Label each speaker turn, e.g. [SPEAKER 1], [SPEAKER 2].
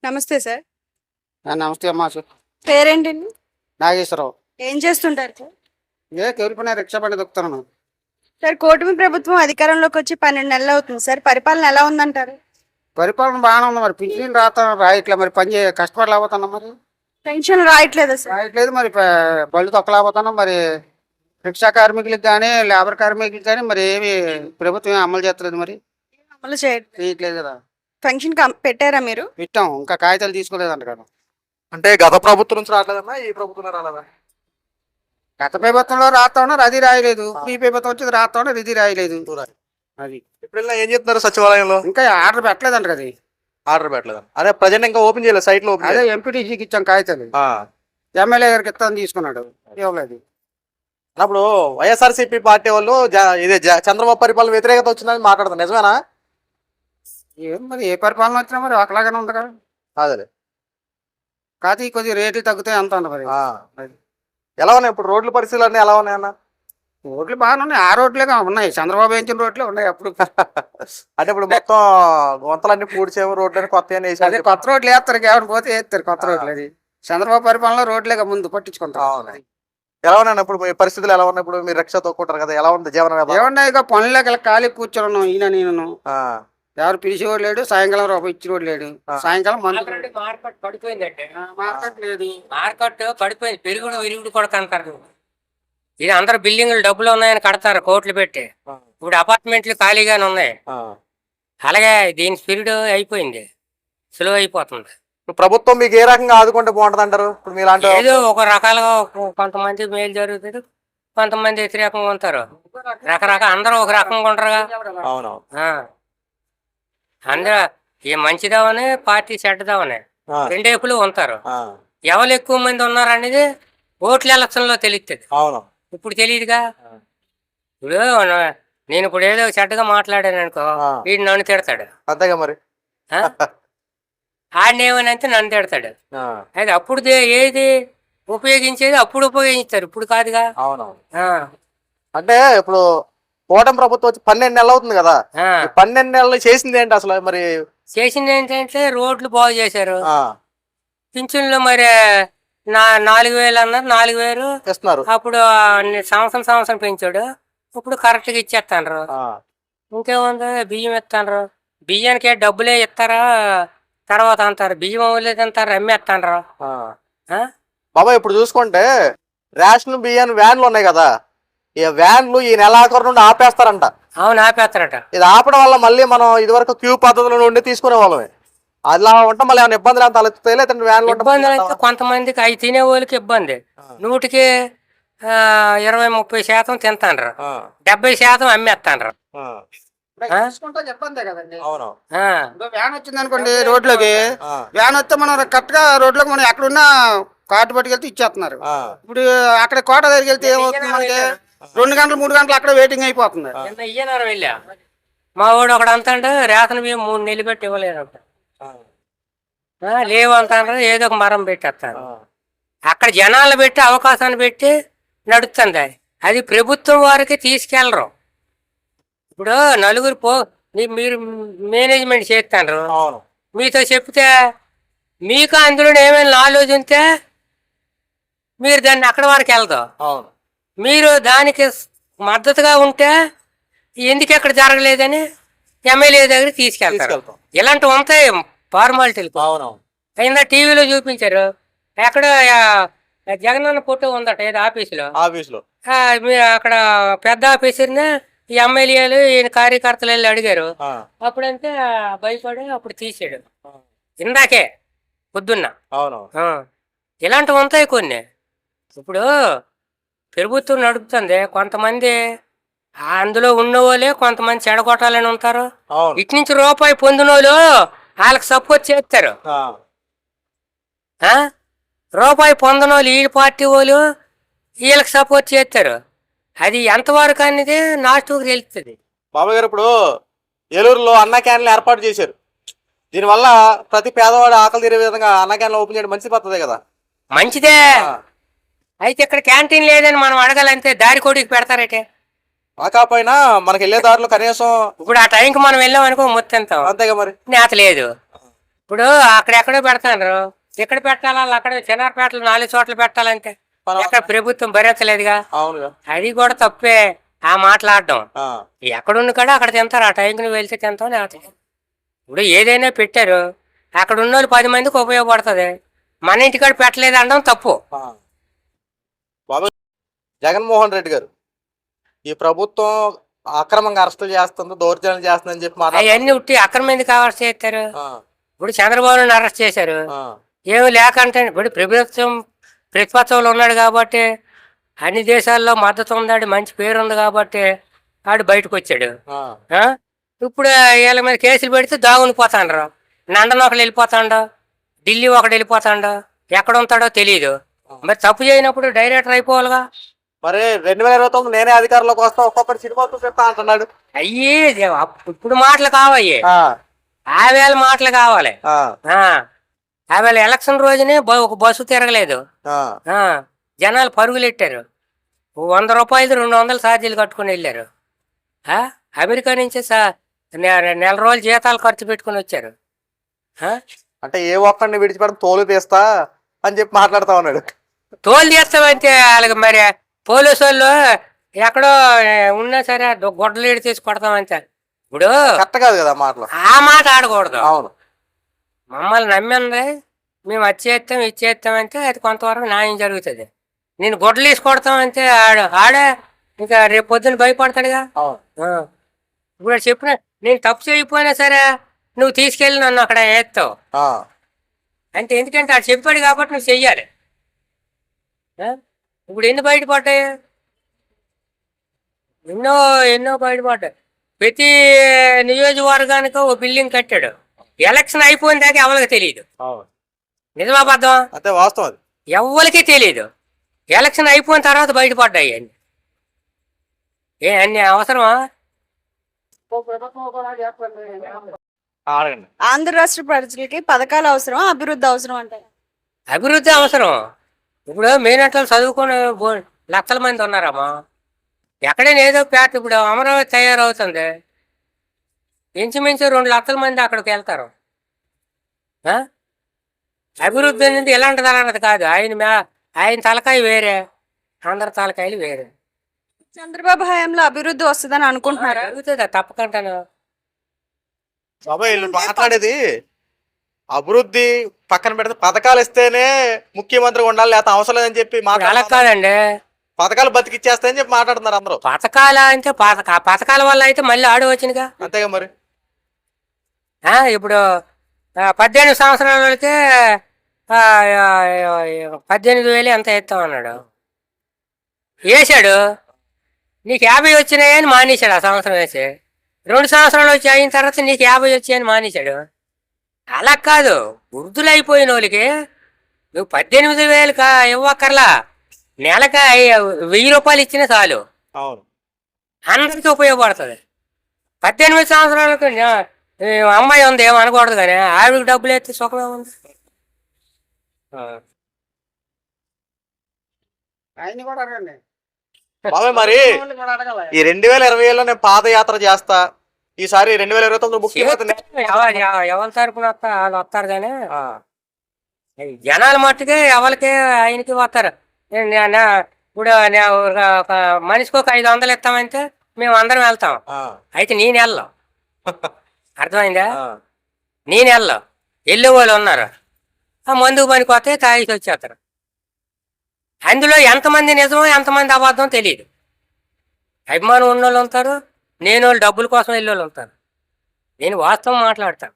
[SPEAKER 1] నమస్తే సార్.
[SPEAKER 2] నమస్తే అమ్మా.
[SPEAKER 1] పేరేంటండి?
[SPEAKER 2] నాగేశ్వరరావు.
[SPEAKER 1] ఏం చేస్తుంటారు సార్?
[SPEAKER 2] ఎవరిపైన రిక్షా బండి దొక్కుతున్నాను.
[SPEAKER 1] సార్, కూటమి ప్రభుత్వం అధికారంలోకి వచ్చి 12 నెలలు అవుతుంది సార్. పరిపాలన ఎలా ఉందంటారు?
[SPEAKER 2] పరిపాలన బాగానే ఉంది. మరి పింఛన్ రాయట్లే. మరి పని కష్టపడలేకపోతున్నాం. మరి
[SPEAKER 1] పెన్షన్ రాయట్లేదా సార్?
[SPEAKER 2] రాయట్లేదు. మరి బళ్ళు తొక్కలేకపోతున్నాం. మరి రిక్షా కార్మికులకు కానీ లేబర్ కార్మికులకు కానీ మరి ఏమి ప్రభుత్వం అమలు చేస్తలేదు. మరి
[SPEAKER 1] అమలు
[SPEAKER 2] చేయట్లేదు కదా.
[SPEAKER 1] పెన్షన్ పెట్టారా మీరు?
[SPEAKER 2] పెట్టాం, ఇంకా కాగితాలు తీసుకోలేదంట కదా.
[SPEAKER 3] అంటే గత ప్రభుత్వం నుంచి రావట్లేదన్నా, ఈ ప్రభుత్వం రాలేదా?
[SPEAKER 2] గత ప్రభుత్వంలో రాస్తా ఉన్నారు, అది రాయలేదు. ఈ ప్రభుత్వం వచ్చింది రాస్తా ఉన్నారు, ఇది రాయలేదు. అది
[SPEAKER 3] ఎప్పుడైనా ఏం చెప్తున్నారు సచివాలయంలో?
[SPEAKER 2] ఇంకా ఆర్డర్ పెట్టలేదంట కదా.
[SPEAKER 3] ఆర్డర్ పెట్టలేదు. అదే ప్రజెంట్ ఇంకా ఓపెన్ చేయలేదు, సైట్ లో ఓపెన్
[SPEAKER 2] అదే ఎంపీటీసీకి ఇచ్చాం కాగితాలు. ఎమ్మెల్యే గారికి ఇస్తాను తీసుకున్నాడు, ఇవ్వలేదు.
[SPEAKER 3] అప్పుడు వైఎస్ఆర్సీపీ పార్టీ వాళ్ళు ఇదే చంద్రబాబు పరిపాలన వ్యతిరేకత వచ్చిందని మాట్లాడుతున్నారు, నిజమేనా?
[SPEAKER 2] ఏం మరి ఏ పరిపాలన వచ్చినా మరి ఒకలాగానే ఉంది కదా.
[SPEAKER 3] అదే
[SPEAKER 2] కాదు, కొద్దిగా రేట్లు తగ్గుతాయి అంత మరి.
[SPEAKER 3] ఎలా ఉన్నాయి ఇప్పుడు రోడ్ల పరిస్థితులు అన్నీ ఎలా ఉన్నాయన్న?
[SPEAKER 2] రోడ్లు బాగానే ఉన్నాయి. ఆ రోడ్లే ఉన్నాయి, చంద్రబాబు వేయించిన రోడ్లే ఉన్నాయి అప్పుడు.
[SPEAKER 3] అంటే ఇప్పుడు మొత్తం గుంతలన్నీ పూడ్చేమో, రోడ్లని కొత్త
[SPEAKER 2] అదే కొత్త రోడ్లు వేస్తారు, కేవలం పోతే వేస్తారు కొత్త రోడ్లు. అది చంద్రబాబు పరిపాలనలో రోడ్లే ముందు పట్టించుకుంటాం.
[SPEAKER 3] ఎలా ఉన్నాయి ఇప్పుడు మీ పరిస్థితులు? ఎలా ఉన్నాయి ఇప్పుడు? మీరు రిక్షా తోక్కుంటారు కదా, ఎలా ఉంది జీవనం?
[SPEAKER 2] ఏమన్నా ఇక పనులకి ఖాళీ కూర్చొని ఉన్నాం. ఈయన నేను ఎవరు పిలిచేవాడు లేడు, సాయంకాలం రూపాయి ఇచ్చేవాడు లేడు. సాయంకాలం
[SPEAKER 4] మార్కెట్ పడిపోయిందంటే
[SPEAKER 2] మార్కెట్ లేదు.
[SPEAKER 4] మార్కెట్ పడిపోయింది. పెరుగుడు విరుగుడు కూడా అంటారు. ఇది అందరు బిల్డింగ్లు డబ్బులు ఉన్నాయని కడతారు కోట్లు పెట్టి. ఇప్పుడు అపార్ట్మెంట్లు ఖాళీగానే ఉన్నాయి. అలాగే దీని స్పీడ్ అయిపోయింది, స్లో అయిపోతుంది.
[SPEAKER 3] ప్రభుత్వం మీకు ఏ రకంగా ఆదుకుంటే బాగుంటది అంటారు? ఇప్పుడు మీలాంటి
[SPEAKER 4] ఏదో ఒక రకాలుగా కొంతమంది మేలు జరుగుతుంది, కొంతమంది వ్యతిరేకంగా ఉంటారు. రకరకాల అందరూ ఒక రకంగా ఉంటారుగా. అందరూ ఏ మంచిదావని పార్టీ చెడ్డదావని రెండేపులు ఉంటారు. ఎవరు ఎక్కువ మంది ఉన్నారు అనేది ఓట్ల ఎలక్షన్ లో తెలుస్తుంది. ఇప్పుడు తెలియదుగా. ఇప్పుడు నేను ఇప్పుడు ఏదో చెడ్డగా మాట్లాడాను అనుకో, వీడు నన్ను తిడతాడు.
[SPEAKER 3] అంతేగా మరి.
[SPEAKER 4] ఆడినేమనంటే నన్ను తిడతాడు. అది అప్పుడు ఏది ఉపయోగించేది అప్పుడు ఉపయోగిస్తారు, ఇప్పుడు కాదుగా.
[SPEAKER 3] అంటే ఇప్పుడు కూటమి ప్రభుత్వం వచ్చి 12 నెలలు అవుతుంది కదా. 12 నెలలు చేసింది ఏంటి అసలు? మరి
[SPEAKER 4] చేసింది ఏంటంటే రోడ్లు బాగు చేశారు. పింఛన్లు మరి 4,000 అన్నారు, 4,000
[SPEAKER 3] ఇస్తున్నారు.
[SPEAKER 4] అప్పుడు సంవత్సరం పెంచాడు. ఇప్పుడు కరెక్ట్ గా ఇచ్చేస్తాను. ఇంకేముంది, బియ్యం ఇస్తాను. బియ్యానికి డబ్బులే ఇస్తారా తర్వాత అంటారు, బియ్యం అవ్వలేదు అంటారు, అమ్మేస్తాను.
[SPEAKER 3] బాబా ఇప్పుడు చూసుకుంటే రేషన్ బియ్యం వ్యాన్లు ఉన్నాయి కదా, ఈ వ్యాన్లు ఈ నెలాఖరు నుండి ఆపేస్తారంట.
[SPEAKER 4] అవును, ఆపేస్తారట.
[SPEAKER 3] ఇది ఆపడం వల్ల మళ్ళీ మనం ఇదివరకు క్యూ పద్ధతిలో నుండి తీసుకునే వాళ్ళమే. అలా ఉంటే మళ్ళీ ఏమైనా ఇబ్బందులు అంత తలెత్తుతాయి. లేదంటే వ్యాన్లు
[SPEAKER 4] ఇబ్బందులు అయితే కొంతమందికి అవి తినే వాళ్ళకి ఇబ్బంది. 100కి 20-30% తింటాండ్రు, 70% అమ్మేస్తాండ్రు.
[SPEAKER 2] ఇబ్బందే కదండి.
[SPEAKER 3] అవును.
[SPEAKER 2] వ్యాన్ వచ్చింది అనుకోండి రోడ్లోకి, వ్యాన్ వస్తే మనం కరెక్ట్ గా రోడ్లోకి మనం ఎక్కడున్నా కార్డు పట్టుకెళ్తే ఇచ్చేస్తున్నారు. ఇప్పుడు అక్కడ కోట దగ్గరికి వెళ్తే ఏమవుతుంది, మనకి 2 గంటలు 3 గంటలు అక్కడ వెయిటింగ్ అయిపోతుంది.
[SPEAKER 4] ఇయ్యనారు వెళ్ళా మా వాడు ఒకడు అంతాడు, రేతన బియ్యం 3 నెలలు పెట్టి ఇవ్వలేదు, లేవు అంటారు. ఏదో ఒక మరం పెట్టేస్తారు. అక్కడ జనాలు పెట్టి అవకాశాన్ని పెట్టి నడుస్తుంది. అది ప్రభుత్వం వారికి తీసుకెళ్ళరు. ఇప్పుడు నలుగురు మీరు మేనేజ్మెంట్ చేస్తారు, మీతో చెప్తే మీకు అందులో ఏమైనా నాలెడ్జ్ ఉంటే మీరు దాన్ని అక్కడ వరకు వెళ్తాం. మీరు దానికి మద్దతుగా ఉంటే ఎందుకు ఎక్కడ జరగలేదని ఎమ్మెల్యే దగ్గర తీసుకెళ్తారు. ఇలాంటివి ఉంటాయి ఫార్మాలిటీలు. అయినా టీవీలో చూపించారు, ఎక్కడ జగనన్న ఫోటో ఉందట ఏదో ఆఫీసులో. అక్కడ పెద్ద ఆఫీసర్ని ఈ ఎమ్మెల్యేలు ఈయన కార్యకర్తలు వెళ్ళి అడిగారు. అప్పుడంటే భయపడి అప్పుడు తీసాడు. ఇందాకే పొద్దున్న. ఇలాంటివి ఉంటాయి కొన్ని. ఇప్పుడు ప్రభుత్వం నడుపుతుంది, కొంతమంది అందులో ఉన్నవాళ్ళే కొంతమంది చెడగొట్టాలని ఉంటారు. ఇటు నుంచి రూపాయి పొందిన వాళ్ళు వాళ్ళకి సపోర్ట్ చేస్తారు. రూపాయి పొందిన వాళ్ళు ఈ పార్టీ వాళ్ళు వీళ్ళకి సపోర్ట్ చేస్తారు. అది ఎంతవరకు అనేది నాటుకు తెలుస్తుంది.
[SPEAKER 3] బాబాయ్ గారు ఇప్పుడు ఏలూరులో అన్న క్యాన్లు ఏర్పాటు చేశారు. దీనివల్ల ప్రతి పేదవాడు ఆకలి తీరే విధంగా అన్న క్యాన్లు ఓపెన్ చేయడం మంచి పద్ధతే కదా.
[SPEAKER 4] మంచిదే. అయితే ఇక్కడ క్యాంటీన్ లేదని మనం అడగాలంటే దారి కోడికి పెడతారటే.
[SPEAKER 3] కాకపోయినా మనకి వెళ్ళే దారిలో కనీసం
[SPEAKER 4] ఇప్పుడు ఆ టైంకి మనం వెళ్ళాం అనుకో మొత్తం
[SPEAKER 3] అంతేగా మరి
[SPEAKER 4] నేత లేదు. ఇప్పుడు అక్కడెక్కడో పెడతారు, ఇక్కడ పెట్టాలా అక్కడ చిన్నారపేటలు 4 చోట్ల పెట్టాలంటే ఎక్కడ ప్రభుత్వం భరించలేదుగా.
[SPEAKER 3] అవునుగా.
[SPEAKER 4] అది కూడా తప్పే ఆ మాట్లాడడం.
[SPEAKER 3] ఆ,
[SPEAKER 4] ఎక్కడున్న కాడ అక్కడ తింటారు, ఆ టైంకి నువ్వు వెళ్తే తింటావు లేకపోతే. ఇప్పుడు ఏదైనా పెట్టారు, అక్కడ ఉన్న వాళ్ళు 10 మందికి ఉపయోగపడుతుంది. మన ఇంటికాడ పెట్టలేదు అనడం తప్పు.
[SPEAKER 3] ఆ. బాబు, జగన్మోహన్ రెడ్డి గారు ఈ ప్రభుత్వం అక్రమంగా అరెస్టులు చేస్తుంది, దౌర్జన్యం చేస్తుందని చెప్పి
[SPEAKER 4] అవన్నీ ఉట్టి అక్రమం ఎందుకు అరెస్ట్ చేస్తారు?
[SPEAKER 3] ఆ,
[SPEAKER 4] ఇప్పుడు చంద్రబాబుని అరెస్ట్ చేశారు,
[SPEAKER 3] ఆ,
[SPEAKER 4] ఏమి లేకంటే ఇప్పుడు ప్రభుత్వం ప్రతిపక్షంలో ఉన్నాడు కాబట్టి, అన్ని దేశాల్లో మద్దతు ఉందాడు, మంచి పేరు ఉంది కాబట్టి ఆడు బయటకు వచ్చాడు.
[SPEAKER 3] ఆ,
[SPEAKER 4] ఆ? ఇప్పుడు వీళ్ళ మీద కేసులు పెడితే దాగుని పోతాండ్రు. లండన్ ఒకడు వెళ్ళిపోతాడు, ఢిల్లీ ఒకడు వెళ్ళిపోతాడు, ఎక్కడ ఉంటాడో తెలియదు. మరి తప్పు చేయనప్పుడు డైరెక్టర్ అయిపోవాలిగా.
[SPEAKER 3] మరి 2029 నేనే అధికారంలోకి వస్తా, ఒక్కొక్కటి సినిమా చూపిస్తా అంటున్నాడు.
[SPEAKER 4] అయ్యి ఇప్పుడు మాటలు కావయ్యి,
[SPEAKER 3] ఆ,
[SPEAKER 4] ఆ వేళ మాటలు కావాలి.
[SPEAKER 3] ఆ,
[SPEAKER 4] ఆ వేళ ఎలక్షన్ రోజునే ఒక బస్సు తిరగలేదు.
[SPEAKER 3] ఆ,
[SPEAKER 4] జనాలు పరుగులు ఎట్టారు, 100 రూపాయలు 200 ఛార్జీలు కట్టుకుని వెళ్ళారు. అమెరికా నుంచి నెల రోజులు జీతాలు ఖర్చు పెట్టుకుని వచ్చారు.
[SPEAKER 3] అంటే ఏ ఒక్కడిని విడిచిపెట్టడం తోలు తీస్తా అని చెప్పి మాట్లాడుతా ఉన్నాడు.
[SPEAKER 4] తోలు తీస్తామంటే వాళ్ళకి మరి పోలీసు వాళ్ళు ఎక్కడో ఉన్నా సరే గొడ్డలు ఏడు తీసి కొడతామంటే. ఇప్పుడు
[SPEAKER 3] కరెక్ట్ కాదు కదా మాటలు.
[SPEAKER 4] ఆ మాట ఆడకూడదు.
[SPEAKER 3] అవును.
[SPEAKER 4] మమ్మల్ని నమ్మింది, మేము వచ్చేస్తాం ఇచ్చేస్తామంటే అది కొంతవరకు న్యాయం జరుగుతుంది. నేను గొడ్డలు వేసి కొడతామంటే ఆడే ఇంకా రేపు పొద్దున్న భయపడతాడుగా.
[SPEAKER 3] అవును.
[SPEAKER 4] ఇప్పుడు చెప్పిన నేను తప్పు చేయకపోయినా సరే నువ్వు తీసుకెళ్ళి నన్ను అక్కడ వేస్తావు
[SPEAKER 3] ఆ,
[SPEAKER 4] అంటే, ఎందుకంటే ఆడు చెప్పాడు కాబట్టి నువ్వు చెయ్యాలి. ఇప్పుడు ఎన్ని బయటపడ్డాయి? ఎన్నో ఎన్నో బయటపడ్డాయి. ప్రతి నియోజకవర్గానికి ఓ బిల్డింగ్ కట్టాడు. ఎలక్షన్ అయిపోయిన దాకా ఎవరికి తెలియదు.
[SPEAKER 3] అవును.
[SPEAKER 4] నిజమాబద్ధం
[SPEAKER 3] అంతే, వాస్తవం అది.
[SPEAKER 4] ఎవరికి తెలియదు. ఎలక్షన్ అయిపోయిన తర్వాత బయటపడ్డాయి అన్ని. అన్ని అవసరమా?
[SPEAKER 3] అడగండి.
[SPEAKER 1] ఆంధ్ర రాష్ట్ర ప్రజలకి పథకాలు అవసరం, అభివృద్ధి అవసరం అంటారు.
[SPEAKER 4] అభివృద్ధి అవసరం. ఇప్పుడు మీనట్లు చదువుకుని లక్షల మంది ఉన్నారమ్మా. ఎక్కడైనా ఏదో పేట ఇప్పుడు అమరావతి తయారవుతుంది, ఇంచుమించు 2 లక్షల మంది అక్కడికి వెళ్తారు. అభివృద్ధి అనేది ఎలాంటిది అలాంటిది కాదు. ఆయన తలకాయ వేరే, అందరి తలకాయలు వేరే.
[SPEAKER 1] చంద్రబాబు హయాంలో అభివృద్ధి వస్తుందని అనుకుంటున్నారా?
[SPEAKER 4] జరుగుతుందా? తప్పకుండాను.
[SPEAKER 3] బాబాయ్, వీళ్ళు మాట్లాడేది అభివృద్ధి పక్కన పెడితే పథకాలు ఇస్తేనే ముఖ్యమంత్రి ఉండాలి, లేకపోతే అవసరం లేదని చెప్పి
[SPEAKER 4] అలా కాదండి,
[SPEAKER 3] పథకాలు బతికిచ్చేస్తాయని చెప్పి మాట్లాడుతున్నారు అందరూ.
[SPEAKER 4] పథకాల అంటే పథకాల వల్ల అయితే మళ్ళీ ఆడు వచ్చినగా.
[SPEAKER 3] అంతేగా మరి.
[SPEAKER 4] ఇప్పుడు 18 సంవత్సరాల వాళ్ళకి 18,000 ఎంత ఇస్తామన్నాడు, వేసాడు. నీకు 50 వచ్చినాయని మానేశాడు. ఆ సంవత్సరం వేసి 2 సంవత్సరాలు వచ్చి అయిన తర్వాత నీకు 50 వచ్చాయని మానేశాడు. అలా కాదు, వృద్ధులు అయిపోయిన వాళ్ళకి నువ్వు 18,000 ఇవ్వక్కర్లా, నెలకి 1000 రూపాయలు ఇచ్చినా చాలు.
[SPEAKER 3] అవును.
[SPEAKER 4] అందరికీ ఉపయోగపడుతుంది. 18 సంవత్సరాలకు అమ్మాయి ఉంది ఏమనకూడదు, కానీ ఆవిడకి డబ్బులు ఎత్తే సుఖమే ఉంది.
[SPEAKER 2] ఆయన కూడా అడగండి.
[SPEAKER 3] బాబాయ్, మరి ఈ 2020లో నేను పాదయాత్ర చేస్తా, ఈసారి 2029 ముఖ్యమంత్రి
[SPEAKER 4] ఎవరి తరపున వాళ్ళు వస్తారు, కానీ జనాలు మట్టుకే ఎవరికి ఆయనకి వస్తారు. ఇప్పుడు ఒక మనిషికి ఒక 500 ఇస్తామంటే మేము అందరం వెళ్తాం. అయితే నేను వెళ్ళాం. అర్థమైందా? నేను వెళ్ళాం. వెళ్ళే వాళ్ళు ఉన్నారు, మందుకు పనికి వస్తే తాగి వచ్చేస్తారు. అందులో ఎంతమంది నిజమో ఎంతమంది అబద్ధం తెలియదు. అభిమానం ఉన్న వాళ్ళు ఉంటారు, నేను వాళ్ళు డబ్బుల కోసం వెళ్ళే వాళ్ళు ఉంటారు. నేను వాస్తవం మాట్లాడతాను.